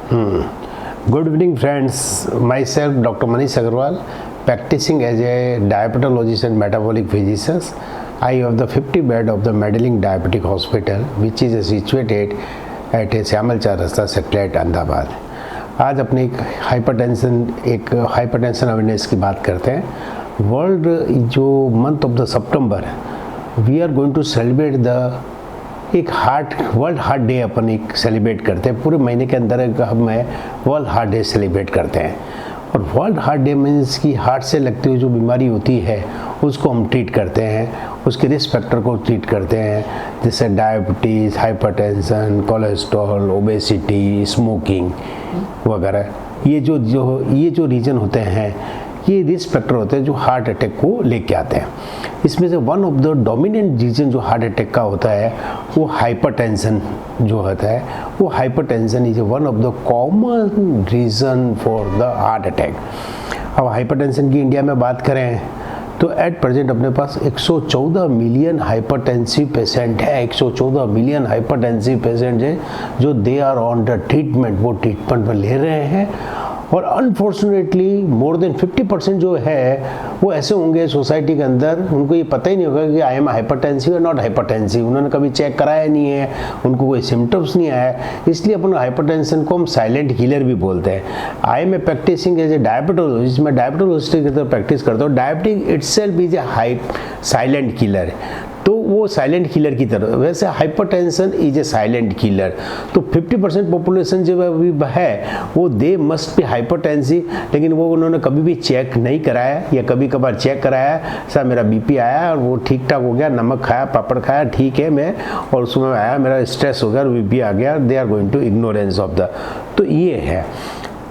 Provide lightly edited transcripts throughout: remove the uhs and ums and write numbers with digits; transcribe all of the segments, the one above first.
Good evening, friends. Myself, Dr. Manish Agarwal, practicing as a diabetologist and metabolic physician. I have the 50 bed of the Medellin Diabetic Hospital, which is situated at Shyamal चार रास्ता secret Ahmedabad. आज अपने एक hypertension awareness की बात करते हैं। World जो month of the September we are going to celebrate the एक वर्ल्ड हार्ट डे अपन एक सेलिब्रेट करते हैं। पूरे महीने के अंदर हम वर्ल्ड हार्ट डे सेलिब्रेट करते हैं। और वर्ल्ड हार्ट डे मीन्स कि हार्ट से लगती हुई जो बीमारी होती है उसको हम ट्रीट करते हैं, उसके रिस्क फैक्टर को ट्रीट करते हैं, जैसे diabetes, hypertension, cholesterol, obesity, smoking वगैरह। ये जो रीजन होते हैं ये रिस्क फैक्टर होते हैं जो हार्ट अटैक को लेके आते हैं। इसमें से one of the dominant reason जो हार्ट अटैक का होता है वो हाइपरटेंशन जो होता है, वो hypertension is one of the common reason for the heart attack. अब हाइपरटेंशन की इंडिया में बात करें तो एट प्रेजेंट अपने पास 114 मिलियन हाइपरटेंसिव पेशेंट है। 114 मिलियन हाइपरटेंसिव पेशेंट है जो they are on the treatment, वो ट्रीटमेंट में ले रहे हैं। और अनफॉर्चुनेटली मोर देन 50% जो है वो ऐसे होंगे सोसाइटी के अंदर, उनको ये पता ही नहीं होगा कि आई एम हाइपरटेंसिव या नॉट हाइपरटेंसिव। उन्होंने कभी चेक कराया नहीं है, उनको कोई सिम्टम्स नहीं आया, इसलिए अपन हाइपरटेंशन को हम साइलेंट किलर भी बोलते हैं। I am a practising as a diabetologist, मैं डायबिटोलॉजिस्ट की तरह प्रैक्टिस करता हूँ। Diabetic itself is a silent killer, तो वो साइलेंट किलर की तरह, वैसे hypertension is a silent killer. तो 50% पॉपुलेशन जो अभी है वो दे मस्ट बी हाइपरटेंसिव, लेकिन वो उन्होंने कभी भी चेक नहीं कराया या कभी कभार चेक कराया, सर मेरा बीपी आया और वो ठीक ठाक हो गया, नमक खाया, पापड़ खाया, ठीक है मैं, और उसमें आया मेरा स्ट्रेस हो गया और बीपी आ गया, they are going to ignorance of the. तो ये है।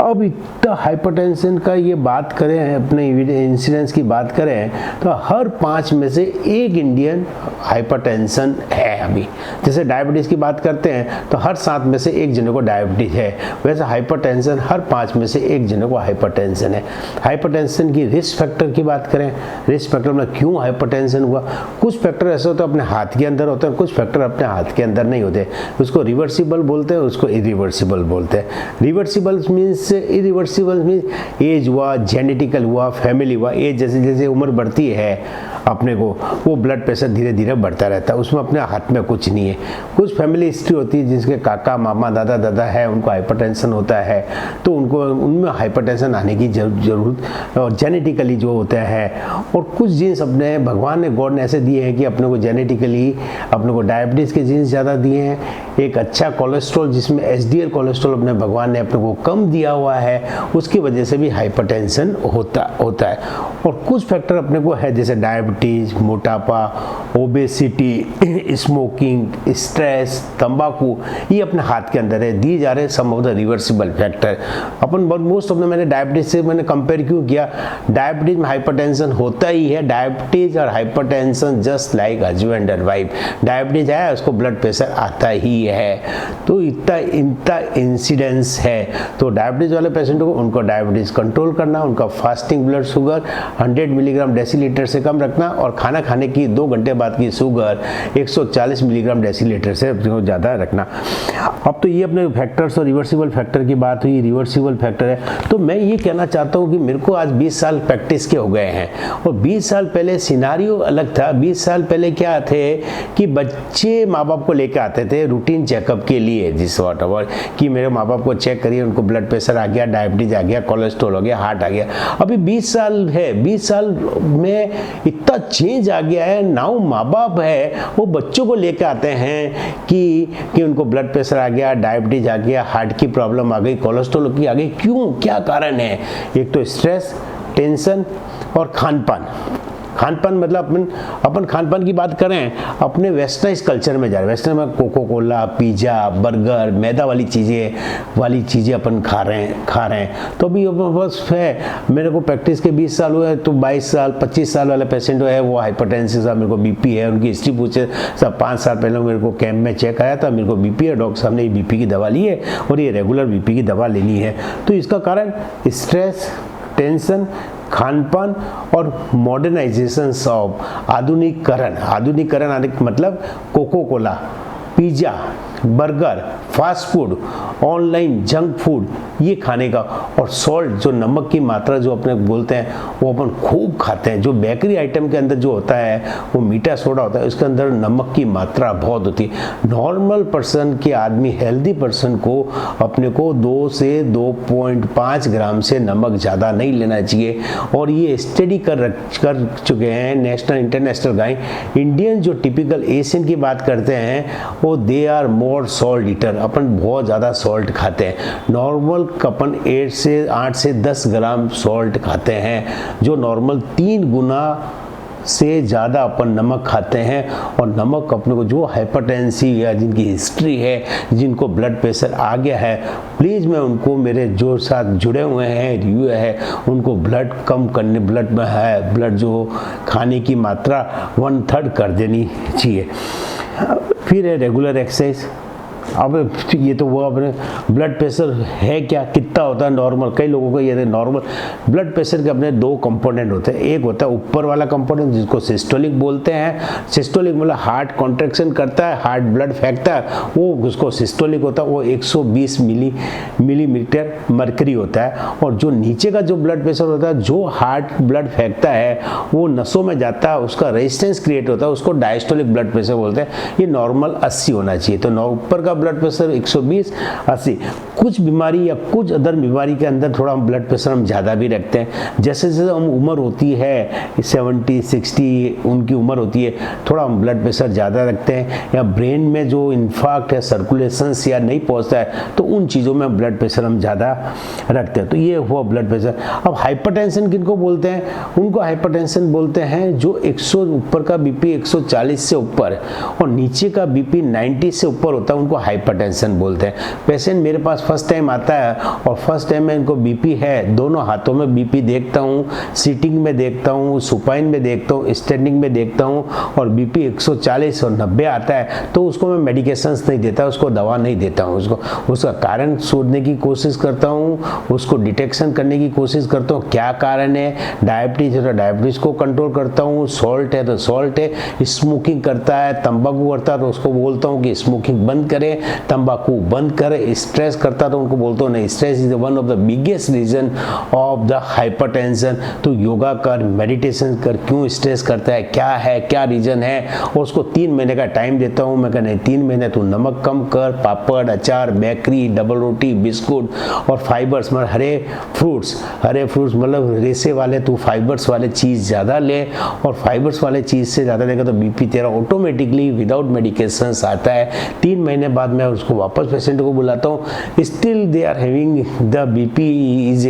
अब इतना हाइपरटेंशन का ये बात करें, अपने इंसिडेंस की बात करें तो हर 5 में से एक इंडियन हाइपरटेंशन है। अभी जैसे डायबिटीज़ की बात करते हैं तो हर 7 में से एक जने को डायबिटीज़ है, वैसे हाइपरटेंशन हर 5 में से एक जने को हाइपरटेंशन है। हाइपरटेंशन की रिस्क फैक्टर की बात करें, रिस्क फैक्टर में क्यों हाइपरटेंशन हुआ, कुछ फैक्टर ऐसे होते हैं अपने हाथ के अंदर होते हैं, कुछ फैक्टर अपने हाथ के अंदर नहीं होते। उसको रिवर्सिबल बोलते हैं, उसको इरिवर्सिबल बोलते हैं। Reversible means irreversible means age हुआ, जेनेटिकल हुआ, फैमिली हुआ। एज जैसे जैसे उम्र बढ़ती है अपने को वो ब्लड प्रेशर धीरे धीरे बढ़ता रहता है, उसमें अपने हाथ में कुछ नहीं है। कुछ फैमिली हिस्ट्री होती है जिसके काका मामा दादा दादा है, उनको हाइपरटेंशन होता है तो उनको उनमें हाइपरटेंशन आने की जरूरत, और जेनेटिकली जो होता है। और कुछ जीन्स अपने भगवान ने, गॉड ने ऐसे दिए हैं कि अपने को जेनेटिकली अपने को डायबिटीज़ के जीन्स ज़्यादा दिए हैं। एक अच्छा कोलेस्ट्रॉल जिसमें एचडीएल कोलेस्ट्रॉल अपने भगवान ने अपने को कम दिया हुआ है, उसकी वजह से भी हाइपरटेंशन होता है। और कुछ फैक्टर अपने को है जैसे डायबिटीज, मोटापा, ओबेसिटी, स्मोकिंग, स्ट्रेस, तंबाकू, ये अपने हाथ के अंदर है। दी जा रहे some of the reversible factor. अपन मोस्ट ऑफ द, मैंने डायबिटीज से मैंने कंपेयर क्यों किया, डायबिटीज में हाइपरटेंशन होता ही है। डायबिटीज और hypertension just like husband and wife, diabetes आया उसको ब्लड प्रेशर आता ही है। तो इतना इंसिडेंस है। तो डायबिटीज वाले पेशेंटों को उनको डायबिटीज कंट्रोल करना, उनका fasting blood sugar 100 milligram decilitre से कम रखना, और खाना खाने की 2 घंटे बाद की शुगर 140 मिलीग्राम डेसीलीटर से ज़्यादा रखना। अब तो ये अपने फैक्टर्स और रिवर्सिबल फैक्टर की बात हुई, रिवर्सिबल फैक्टर है। तो मैं ये कहना चाहता हूँ कि मेरे को आज 20 साल प्रैक्टिस के हो गए हैं, और 20 साल पहले सिनारियो अलग था। 20 साल पहले क्या थे कि बच्चे माँ बाप को लेकर आते थे रूटीन चेकअप के लिए, जिस वॉट कि मेरे माँ बाप को चेक करिए, उनको ब्लड प्रेशर आ गया, डायबिटीज आ गया, कोलेस्ट्रॉल हो गया, हार्ट आ गया। अभी 20 साल है, 20 साल में इतना चेंज आ गया है। नाउ माँ बाप है वो बच्चों को लेकर आते हैं कि उनको ब्लड प्रेशर आ गया, डायबिटीज आ गया, हार्ट की प्रॉब्लम आ गई, कोलेस्ट्रॉल की आ गई। क्यों, क्या कारण है? एक तो स्ट्रेस, टेंशन और खान पान मतलब अपन खान पान की बात करें, अपने वेस्टर्नाइज कल्चर में जा रहे हैं। वेस्टर्न में कोको कोला, पिज़्ज़ा, बर्गर, मैदा वाली चीज़ें अपन खा रहे हैं। तो अभी बस है, मेरे को प्रैक्टिस के 20 साल हुए, तो 22 साल 25 साल वाले पेशेंट है वो हाइपरटेंसिव साहब, मेरे को बीपी है, उनकी हिस्ट्री पूछे सब। 5 साल पहले मेरे को कैंप में चेक आया था, मेरे को बीपी है, डॉक्टर साहब ने बीपी की दवा ली है और ये रेगुलर बीपी की दवा लेनी है। तो इसका कारण स्ट्रेस, टेंशन, खानपान और मॉडर्नाइजेशन ऑफ आधुनिकरण आने का मतलब Coca Cola, pizza, burger, fast food, online junk food ये खाने का, और सॉल्ट जो नमक की मात्रा जो अपने बोलते हैं वो अपन खूब खाते हैं। जो बेकरी आइटम के अंदर जो होता है वो मीठा सोडा होता है, उसके अंदर नमक की मात्रा बहुत होती है। नॉर्मल पर्सन के आदमी, हेल्दी पर्सन को अपने को 2 से 2.5 ग्राम से नमक ज़्यादा नहीं लेना चाहिए। और ये स्टडी कर चुके हैं नेशनल इंटरनेशनल गाइड। इंडियन जो टिपिकल एशियन की बात करते हैं वो they are more salt eater, अपन बहुत ज़्यादा सॉल्ट खाते हैं। नॉर्मल अपन 8 से 10 ग्राम सॉल्ट खाते हैं, जो नॉर्मल 3 गुना से ज़्यादा अपन नमक खाते हैं। और नमक अपने को जो हाइपरटेंसी या जिनकी हिस्ट्री है, जिनको ब्लड प्रेशर आ गया है, प्लीज़ मैं उनको, मेरे जो साथ जुड़े हुए हैं रिव्यू है, उनको ब्लड कम करने, ब्लड में है ब्लड जो खाने की मात्रा 1/3 कर देनी चाहिए। फिर है रेगुलर एक्सरसाइज। अब ये तो वो अपने ब्लड प्रेशर है क्या, कितना होता है नॉर्मल। कई लोगों को ये नॉर्मल ब्लड प्रेशर के अपने 2 कंपोनेंट होते हैं। एक होता है ऊपर वाला कंपोनेंट जिसको सिस्टोलिक बोलते हैं। सिस्टोलिक मतलब हार्ट कॉन्ट्रैक्शन करता है, हार्ट ब्लड फेंकता है, वो उसको सिस्टोलिक होता है। वो 120 मिलीमीटर मरकरी होता है। और जो नीचे का जो ब्लड प्रेशर होता है, जो हार्ट ब्लड फेंकता है, वो नसों में जाता है, उसका रेजिस्टेंस क्रिएट होता है, उसको डायस्टोलिक ब्लड प्रेशर बोलते हैं। ये नॉर्मल 80 होना चाहिए। तो ऊपर का ब्लड प्रेशर 120, 80। कुछ बीमारी या कुछ अदर बीमारी के अंदर थोड़ा हम ब्लड प्रेशर हम ज़्यादा भी रखते हैं। जैसे जैसे हम उम्र होती है 70, 60 उनकी उम्र होती है, थोड़ा हम ब्लड प्रेशर ज़्यादा रखते हैं। या ब्रेन में जो इन्फाक्ट है, सर्कुलेशंस या नहीं पहुँचता है, तो उन चीज़ों में ब्लड प्रेशर हम ज़्यादा रखते हैं। तो ये हुआ ब्लड प्रेशर। अब हाइपरटेंशन किनको बोलते हैं? उनको हाइपरटेंशन बोलते हैं जो 100 ऊपर का बीपी 140 से ऊपर और नीचे का बीपी 90 से ऊपर होता है, उनको हाइपरटेंशन बोलते हैं। पेशेंट मेरे पास फर्स्ट टाइम आता है और फर्स्ट टाइम में इनको बीपी है, दोनों हाथों में बीपी देखता हूँ, सीटिंग में देखता हूँ, सुपाइन में देखता हूँ, स्टैंडिंग में देखता हूँ, और बीपी 140 और 90 आता है, तो उसको मैं मेडिकेशंस नहीं देता, उसको दवा नहीं देता हूँ। उसका कारण शोधने की कोशिश करता हूँ, उसको डिटेक्शन करने की कोशिश करता हूँ, क्या कारण है। डायबिटीज है तो डायबिटीज को कंट्रोल करता हूँ, सॉल्ट है तो सॉल्ट है, स्मोकिंग करता है, तंबाकू करता है तो उसको बोलता हूँ कि स्मोकिंग बंद करें, तंबाकू बंद करें। स्ट्रेस करता तो उनको बोलता हूँ नहीं, stress is one of the biggest reason of the hypertension. तो योगा कर, मेडिटेशन कर, क्यों स्ट्रेस करता है, क्या रीजन है, और उसको 3 महीने का टाइम देता हूँ। मैं कहना 3 महीने तू नमक कम कर, पापड़, अचार, बेकरी, डबल रोटी, बिस्कुट और फाइबर्स मतलब हरे फ्रूट्स मतलब रेसे वाले, तू फाइबर्स वाले चीज़ ज़्यादा ले, और फाइबर्स वाले चीज़ से ज़्यादा लेगा तो बीपी तेरा ऑटोमेटिकली विदाउट मेडिकेशंस आता है। 3 महीने बाद मैं उसको वापस पेशेंट को बुलाता हूँ, still they are having the BP is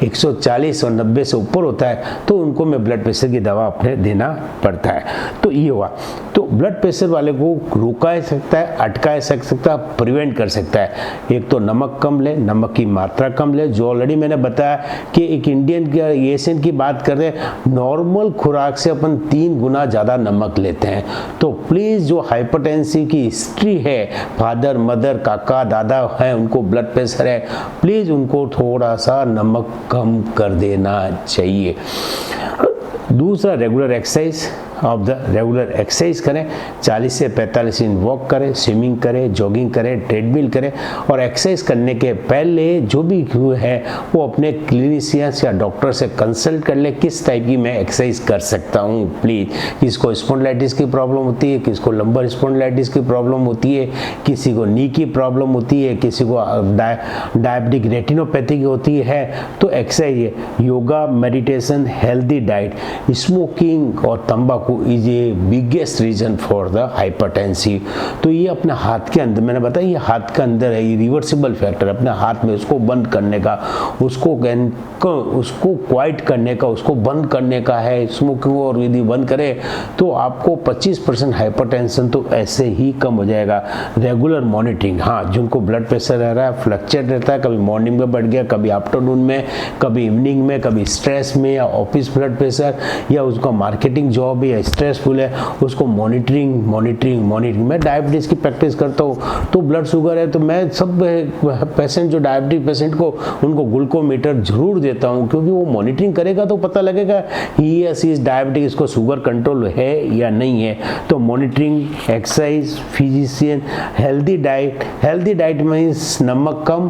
140 और 90 से ऊपर होता है, तो उनको मैं ब्लड प्रेशर की दवा अपने देना पड़ता है। तो ये हुआ। तो ब्लड प्रेशर वाले को रोका सकता है, अटका सकता है, प्रिवेंट कर सकता है। एक तो नमक कम ले, नमक की मात्रा कम ले, जो ऑलरेडी मैंने बताया कि एक इंडियन की एशियन की बात कर रहे हैं, नॉर्मल खुराक से अपन 3 गुना ज़्यादा नमक लेते हैं। तो प्लीज़ जो हाइपरटेंसिव की हिस्ट्री है, फादर, मदर, काका, दादा है, उनको ब्लड प्रेशर है, प्लीज़ उनको थोड़ा सा नमक कम कर देना चाहिए। दूसरा, रेगुलर एक्सरसाइज रेगुलर एक्सरसाइज करें, 40 से 45 मिनट वॉक करें, स्विमिंग करें, जॉगिंग करें, ट्रेडमिल करें। और एक्सरसाइज करने के पहले जो भी है वो अपने क्लिनिशियंस या डॉक्टर से कंसल्ट कर ले, किस टाइप की मैं एक्सरसाइज कर सकता हूँ प्लीज़। किसको स्पॉन्डिलाइटिस की प्रॉब्लम होती है, किसको लंबर स्पॉन्डिलाइटिस की प्रॉब्लम होती है, किसी को नी की प्रॉब्लम होती है, किसी को डायबिटिक रेटिनोपैथी की होती है। तो exercise, yoga, meditation, healthy diet, smoking और तंबाकू is a biggest reason for the hypertensive. तो ये अपने हाथ के अंदर, मैंने बताया ये हाथ के अंदर है, ये रिवर्सिबल फैक्टर अपने हाथ में, उसको बंद करने का, उसको क्वाइट करने का, उसको बंद करने का है। स्मोकिंग और यदि बंद करे तो आपको 25% हाइपरटेंशन तो ऐसे ही कम हो जाएगा। रेगुलर मॉनिटरिंग, हाँ, जिनको ब्लड प्रेशर रह रहा है, फ्लक्चुएट रहता है, कभी मॉर्निंग में बढ़ गया, कभी आफ्टरनून में, कभी इवनिंग में, कभी स्ट्रेस में, या ऑफिस ब्लड प्रेशर, या उसका मार्केटिंग जॉब या स्ट्रेसफुल है उसको मॉनिटरिंग। मैं डायबिटीज़ की प्रैक्टिस करता हूँ, तो ब्लड शुगर है तो मैं सब पेशेंट जो डायबिटीज पेशेंट को उनको ग्लूकोमीटर जरूर देता हूँ, क्योंकि वो मॉनिटरिंग करेगा तो पता लगेगा ही या सी इज डायबिटिक, इसको शुगर कंट्रोल है या नहीं है। तो monitoring, exercise, physician, healthy diet means नमक कम,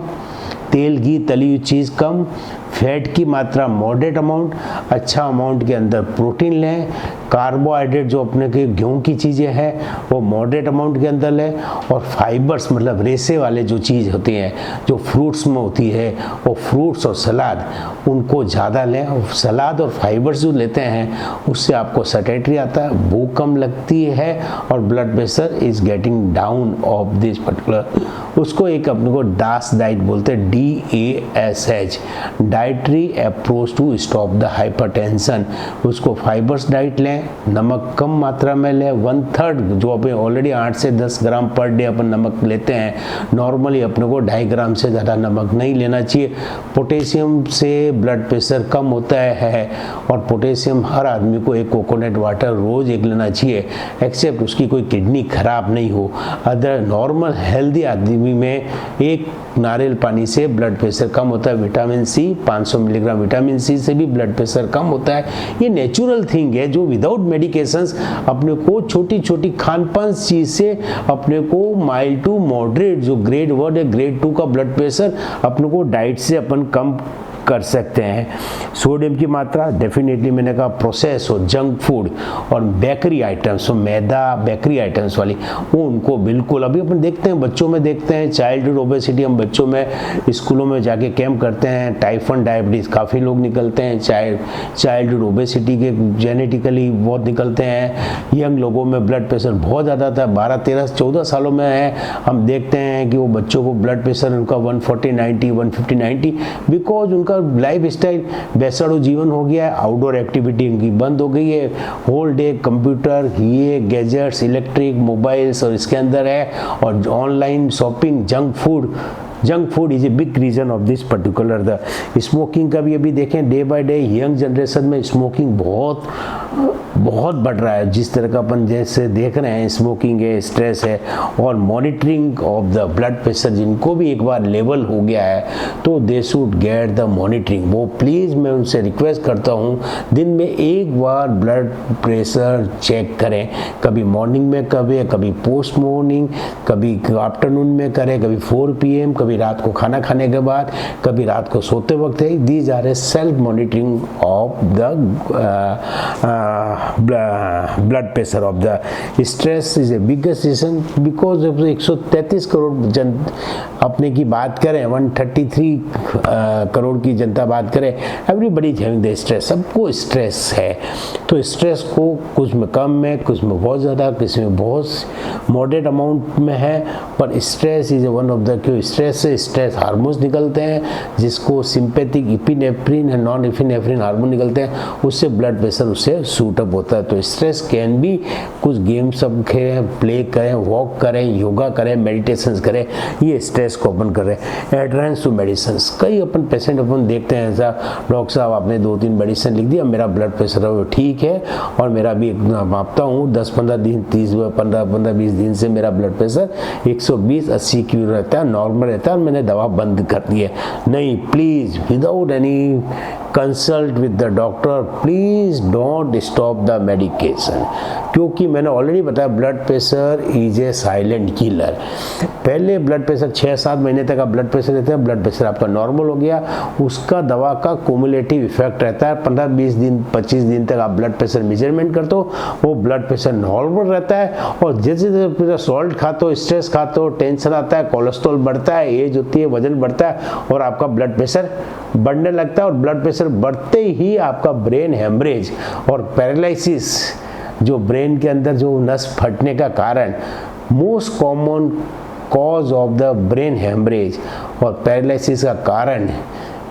तेल घी तली हुई चीज़ कम, फैट की मात्रा मॉडरेट अमाउंट, अच्छा अमाउंट के अंदर प्रोटीन लें, कार्बोहाइड्रेट जो अपने के गेहूं की चीज़ें हैं वो मॉडरेट अमाउंट के अंदर लें, और फाइबर्स मतलब रेसे वाले जो चीज़ होती हैं जो फ्रूट्स में होती है वो फ्रूट्स और सलाद उनको ज़्यादा लें। सलाद और फाइबर्स जो लेते हैं उससे आपको सैटिस्फैक्टरी आता है, भूख कम लगती है और blood pressure is getting down of this particular, उसको एक अपने को डास डाइट बोलते हैं, DASH, dietary approach to stop the hypertension. उसको फाइबर्स डाइट लें, नमक कम मात्रा में लें, 1/3 जो अपने ऑलरेडी 8 से 10 ग्राम पर डे अपन नमक लेते हैं, नॉर्मली अपने को 2.5 ग्राम से ज़्यादा नमक नहीं लेना चाहिए। पोटेशियम से ब्लड प्रेशर कम होता है और पोटेशियम हर आदमी को एक कोकोनट वाटर रोज़ एक लेना चाहिए, एक्सेप्ट उसकी कोई किडनी खराब नहीं हो। अदर नॉर्मल हेल्दी आदमी में एक नारियल पानी से ब्लड प्रेशर कम होता है। Vitamin C 500 milligram vitamin C से भी ब्लड प्रेशर कम होता है। ये नेचुरल थिंग है जो विदाउट मेडिकेशंस अपने को छोटी छोटी खान पान चीज से अपने को माइल्ड टू मॉडरेट जो ग्रेड 1 या ग्रेड 2 का ब्लड प्रेशर अपने को डाइट से अपन कम कर सकते हैं। सोडियम की मात्रा डेफिनेटली मैंने कहा प्रोसेस और जंक फूड और बेकरी आइटम्स, तो मैदा बेकरी आइटम्स वाली वो उनको बिल्कुल, अभी अपन देखते हैं बच्चों में देखते हैं चाइल्डहुड ओबेसिटी, हम बच्चों में स्कूलों में जाके कैंप करते हैं, टाइप 1 डायबिटीज़ काफ़ी लोग निकलते हैं, चाइल्डहुड ओबेसिटी के जेनेटिकली बहुत निकलते हैं। यंग लोगों में ब्लड प्रेशर बहुत ज़्यादा था, 12, 13, 14 सालों में है, हम देखते हैं कि वो बच्चों को ब्लड प्रेशर उनका 140/90, 150/90, बिकॉज उनका लाइफ स्टाइल बेसाड़ू जीवन हो गया है, आउटडोर एक्टिविटी उनकी बंद हो गई है, होल डे कंप्यूटर, ये गैजेट्स, इलेक्ट्रिक, मोबाइल्स और इसके अंदर है, और online shopping, junk food is a big reason of this particular. The smoking का भी अभी देखें day by day young generation में स्मोकिंग बहुत बढ़ रहा है, जिस तरह का अपन जैसे देख रहे हैं स्मोकिंग है, स्ट्रेस है, और monitoring of the blood pressure जिनको भी एक बार लेवल हो गया है तो they should get the monitoring. वो प्लीज़ मैं उनसे रिक्वेस्ट करता हूँ दिन में एक बार ब्लड प्रेशर चेक करें, कभी मॉर्निंग में करें, कभी पोस्ट मॉर्निंग, कभी आफ्टरनून में करें, कभी 4 PM, कभी रात को खाना खाने के बाद, कभी रात को सोते वक्त है। These are a self monitoring of the blood pressure of the stress is a biggest reason because of 133 crore जन अपने की बात करें, 133 करोड़ की जनता बात करें, everybody is having the stress, सबको स्ट्रेस है। तो स्ट्रेस को कुछ में कम है, कुछ में बहुत ज़्यादा, किसी में बहुत मॉडरेट अमाउंट में है, पर stress is one of the, क्यों स्ट्रेस से स्ट्रेस हार्मोन्स निकलते हैं जिसको sympathetic epinephrine and non epinephrine hormone निकलते हैं, उससे ब्लड प्रेशर उससे सूटअप होता है। तो स्ट्रेस कैन भी कुछ गेम सब खेलें, प्ले करें, वॉक करें, योगा करें, मेडिटेशन करें, ये स्ट्रेस को अपन कर रहे हैं। एडरेंस टू मेडिसिन, कई अपन पेशेंट अपन देखते हैं ऐसा, डॉक्टर साहब आपने 2-3 मेडिसिन लिख दिया, मेरा ब्लड प्रेशर है ठीक है और मेरा भी मापता हूँ 10-15 दिन 15-20 दिन से मेरा ब्लड प्रेशर 120/80 क्यों रहता है, नॉर्मल रहता है और मैंने दवा बंद कर दी है। नहीं, please without any consult with the doctor please don't stop the medication, क्योंकि मैंने ऑलरेडी बताया blood pressure is a silent killer. पहले ब्लड प्रेशर 6-7 महीने तक आप ब्लड प्रेशर रहता है, ब्लड प्रेशर आपका नॉर्मल हो गया, उसका दवा का क्यूमुलेटिव इफेक्ट रहता है। 15-20 दिन 25 दिन तक आप ब्लड प्रेशर मेजरमेंट करते हो, वो ब्लड प्रेशर नॉर्मल रहता है, और जैसे जैसे सॉल्ट खाते हो, स्ट्रेस खाते हो, टेंशन आता है, कोलेस्ट्रॉल बढ़ता है, एज होती है, वजन बढ़ता है और आपका ब्लड प्रेशर बढ़ने लगता है, और ब्लड प्रेशर बढ़ते ही आपका ब्रेन हेमरेज और पैरालिसिस, जो ब्रेन के अंदर जो नस फटने का कारण, most common cause of the brain haemorrhage और पैरालिसिस का कारण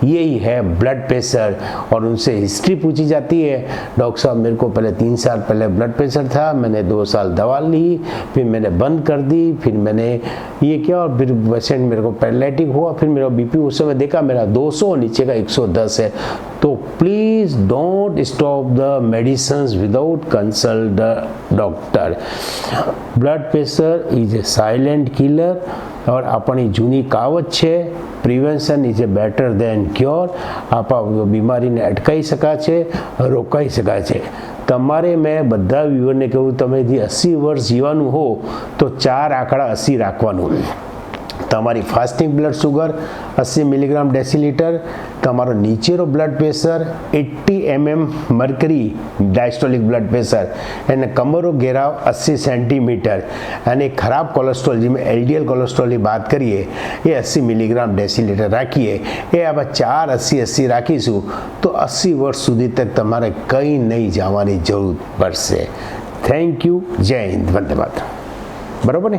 यही है ब्लड प्रेशर। और उनसे हिस्ट्री पूछी जाती है, डॉक्टर साहब मेरे को पहले 3 साल पहले ब्लड प्रेशर था, मैंने 2 साल दवा ली, फिर मैंने बंद कर दी, फिर मैंने ये किया और फिर पेशेंट मेरे को पैरालिटिक हुआ, फिर मेरा बीपी उस समय देखा मेरा 200 नीचे का 110 है। तो please don't stop the medicine without consult the doctor. Blood pressure is a silent killer और अपनी जूनी कहावत છે prevention is a better than cure. આપા બીમારીને અટકાવી શકાય છે, રોકાઈ શકાય છે। તમારે મેં બધા વ્યુઅરને કહ્યું તમે જે 80 વર્ષ જીવવાનું હો તો 4 આંકડા 80 રાખવાનું। તમારી fasting blood sugar 80 milligram decilitre, તમારો નીચેનો blood pressure 80 mm mercury diastolic blood pressure અને કમરો ઘેરાવ 80 સેન્ટીમીટર અને ખરાબ કોલેસ્ટ્રોલ જે મેં LDL કોલેસ્ટ્રોલની વાત કરીએ એ 80 મિલીગ્રામ ડેસીલીટર રાખીએ। એ આપણે 4 80 રાખીશું તો 80 વર્ષ સુધી તક તમારે કંઈ નહીં જવાની જરૂર પડશે। થેન્ક યુ, જય હિન્દ, વંદે માતરમ। બરાબર ને?